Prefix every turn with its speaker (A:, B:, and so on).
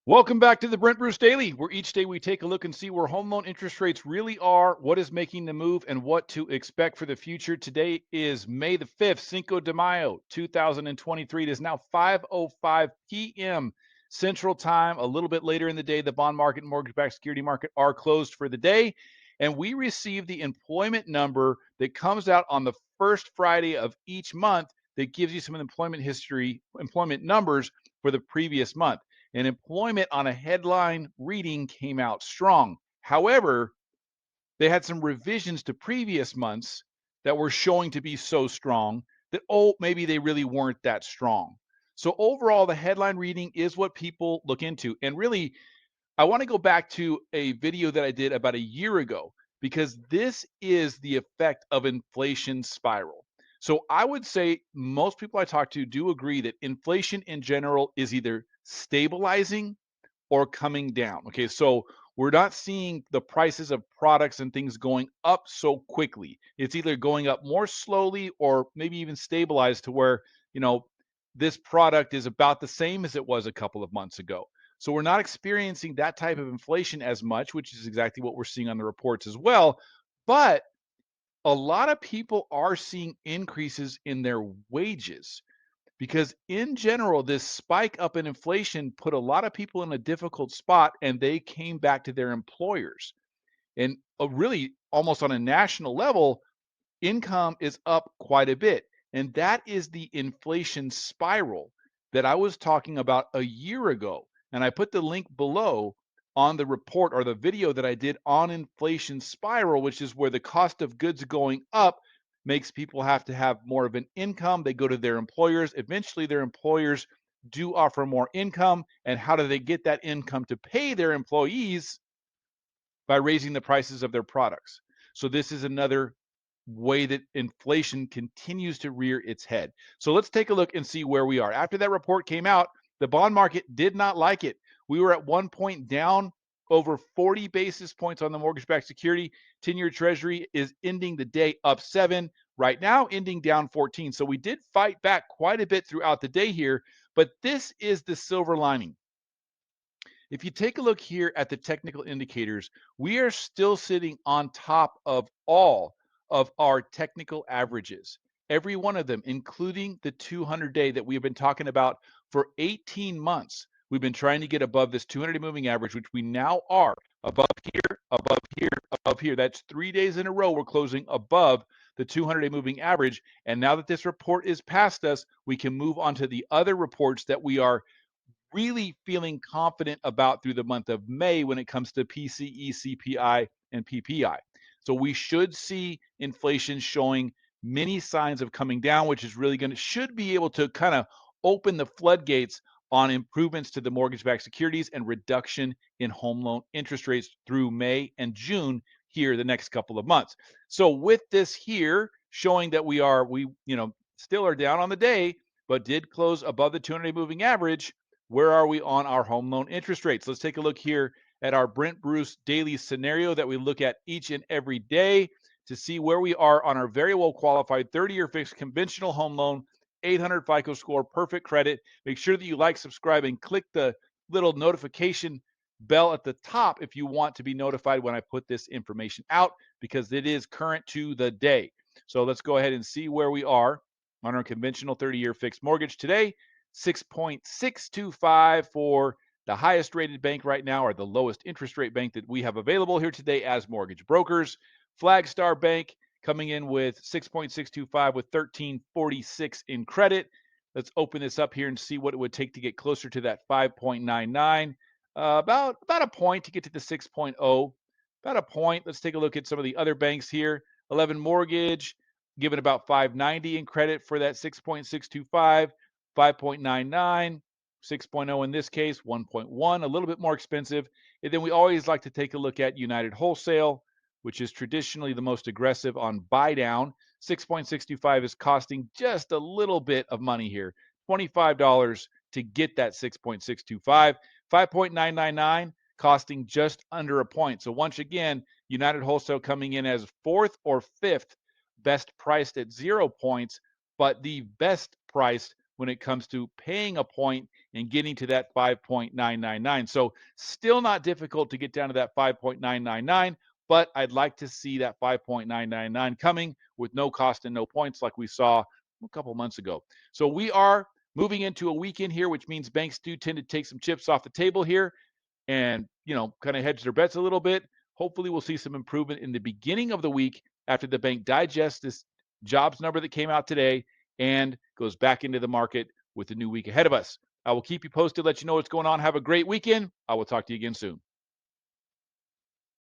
A: Welcome back to the Brent Bruce Daily, where each day we take a look and see where home loan interest rates really are, what is making the move, and what to expect for the future. Today is May the 5th, Cinco de Mayo, 2023. It is now 5:05 p.m. Central Time. A little bit later in the day, the bond market and mortgage-backed security market are closed for the day. And we receive the employment number that comes out on the first Friday of each month that gives you some employment history, employment numbers for the previous month. And employment on a headline reading came out strong. However, they had some revisions to previous months that were showing to be so strong that, maybe they really weren't that strong. So overall, the headline reading is what people look into. And really, I want to go back to a video that I did about a year ago because this is the effect of inflation spiral. So I would say most people I talk to do agree that inflation in general is either stabilizing or coming down. Okay, so we're not seeing the prices of products and things going up so quickly. It's either going up more slowly or maybe even stabilized to where, you know, this product is about the same as it was a couple of months ago. So we're not experiencing that type of inflation as much, which is exactly what we're seeing on the reports as well. But a lot of people are seeing increases in their wages because in general this spike up in inflation put a lot of people in a difficult spot and they came back to their employers, and really almost on a national level income is up quite a bit, and that is the inflation spiral that I was talking about a year ago. And I put the link below on the report or the video that I did on inflation spiral, which is where the cost of goods going up makes people have to have more of an income. They go to their employers. Eventually, their employers do offer more income. And how do they get that income to pay their employees? By raising the prices of their products. So this is another way that inflation continues to rear its head. So let's take a look and see where we are. After that report came out, the bond market did not like it. We were at one point down over 40 basis points on the mortgage-backed security. 10-year Treasury is ending the day up 7. Right now, ending down 14. So we did fight back quite a bit throughout the day here, but this is the silver lining. If you take a look here at the technical indicators, we are still sitting on top of all of our technical averages. Every one of them, including the 200-day that we have been talking about for 18 months. We've been trying to get above this 200-day moving average, which we now are above here, above here, above here. That's 3 days in a row we're closing above the 200-day moving average. And now that this report is past us, we can move on to the other reports that we are really feeling confident about through the month of May when it comes to PCE, CPI, and PPI. So we should see inflation showing many signs of coming down, which is really should be able to kind of open the floodgates on improvements to the mortgage-backed securities and reduction in home loan interest rates through May and June here the next couple of months. So with this here showing that we still are down on the day, but did close above the 200-day moving average, where are we on our home loan interest rates? Let's take a look here at our Brent Bruce daily scenario that we look at each and every day to see where we are on our very well qualified 30-year fixed conventional home loan, 800 FICO score, perfect credit. Make sure that you like, subscribe, and click the little notification bell at the top if you want to be notified when I put this information out, because it is current to the day. So let's go ahead and see where we are on our conventional 30-year fixed mortgage today. 6.625 for the highest rated bank right now, or the lowest interest rate bank that we have available here today as mortgage brokers. Flagstar Bank coming in with 6.625 with 1346 in credit. Let's open this up here and see what it would take to get closer to that 5.99. About a point to get to the 6.0. About a point. Let's take a look at some of the other banks here. 11 Mortgage, given about 590 in credit for that 6.625. 5.99, 6.0 in this case, 1.1, a little bit more expensive. And then we always like to take a look at United Wholesale, which is traditionally the most aggressive on buy down. 6.625 is costing just a little bit of money here, $25 to get that 6.625. 5.999 costing just under a point. So once again, United Wholesale coming in as fourth or fifth best priced at 0 points, but the best priced when it comes to paying a point and getting to that 5.999. So still not difficult to get down to that 5.999, but I'd like to see that 5.999 coming with no cost and no points like we saw a couple months ago. So we are moving into a weekend here, which means banks do tend to take some chips off the table here and, kind of hedge their bets a little bit. Hopefully we'll see some improvement in the beginning of the week after the bank digests this jobs number that came out today and goes back into the market with the new week ahead of us. I will keep you posted, let you know what's going on. Have a great weekend. I will talk to you again soon.